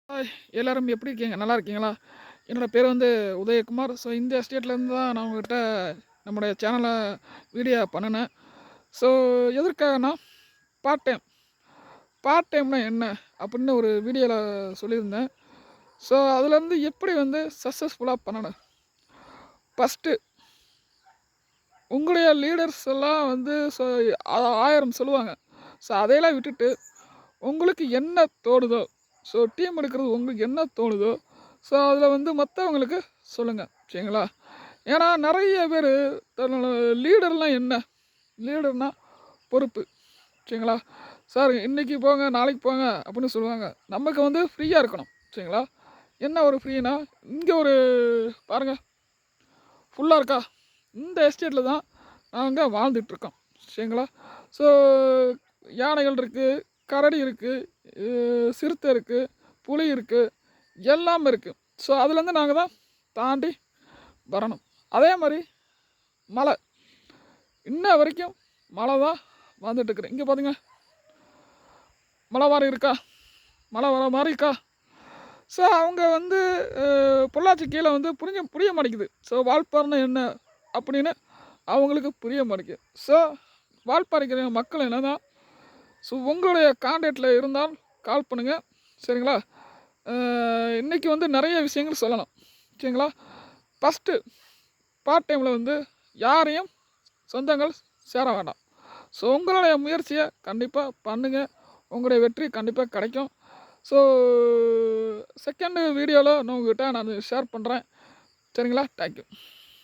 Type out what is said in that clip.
Hi! எல்லாரும் எப்படி இருக்கீங்க? நல்லா இருக்கீங்களா? என்னோட பேர் வந்து உதயகுமார். ஸோ இந்த எஸ்டேட்லேருந்து தான் நான் உங்ககிட்ட நம்முடைய சேனல வீடியோ பண்ணுனேன். ஸோ எதற்காகன்னா, பார்ட் டைம். பார்ட் டைம்னா என்ன? அப்படின்னு ஒரு வீடியோல சொல்லியிருந்தேன். ஸோ அதுலேருந்து எப்படி வந்து சக்ஸஸ்ஃபுல்லா பண்ணணும்? ஃபஸ்ட்டு உங்களுடைய லீடர்ஸ் எல்லாம் வந்து 1000 சொல்லுவாங்க. ஸோ அதையெல்லாம் விட்டுட்டு, உங்களுக்கு என்ன தோணுதோ, ஸோ டீம் எடுக்கிறது உங்களுக்கு என்ன தோணுதோ, ஸோ அதில வந்து மத்தவங்களுக்கு சொல்லுங்க. சரிங்களா? ஏன்னா நெறைய பேரு தன்னோட லீடர்லாம் என்ன? லீடர்னா பொறுப்பு. சரிங்களா? சார் இன்னைக்கு போங்க, நாளைக்கு போங்க அப்படின்னு சொல்லுவாங்க. நமக்கு வந்து ஃப்ரீயா இருக்கணும். சரிங்களா? என்ன ஒரு ஃப்ரீனா, இங்க ஒரு பாருங்க ஃபுல்லா இருக்கா? இந்த எஸ்டேட்ல தான் நாங்க வாழ்ந்துட்டுருக்கோம். சரிங்களா? ஸோ யானைகள் இருக்கு, கரடி இருக்கு, சிறுத்தை இருக்கு, புலி இருக்கு, எல்லாமே இருக்கு. ஸோ அதுலேருந்து நாங்க தான் தாண்டி வரணும். அதே மாரி மலை. இன்ன வரைக்கும் மழை தான் வந்துட்டுருக்குது. இங்க பாருங்க. மழை மாரி இருக்கா? மழை வர மாரி இருக்கா? ஸோ அவங்க வந்து பொள்ளாச்சி கீழ வந்து புரிய மாட்டேங்குது. ஸோ வால்பாறைன்னா என்ன? அப்படின்னு அவங்களுக்கு புரிய மாட்டேங்குது. ஸோ வால்பாறைக்கிற மக்கள் என்னன்னா, ஸோ உங்களுடைய கான்டாக்ட்ல இருந்தால் கால் பண்ணுங்க. சரிங்களா? அ இன்னைக்கு வந்து நெறைய விஷயங்கள் சொல்லலாம். சரிங்களா? ஃபர்ஸ்ட்டு பார்ட் டைம்ல வந்து யாரையும் சொந்தங்கள் சேர வேண்டாம். ஸோ உங்களுடைய முயற்சிய கண்டிப்பா பண்ணுங்க. உங்களுடைய வெற்றி கண்டிப்பா கிடைக்கும். ஸோ செகண்ட் வீடியோல நான் உங்ககிட்ட ஷேர் பண்றேன். சரிங்களா? Thank you.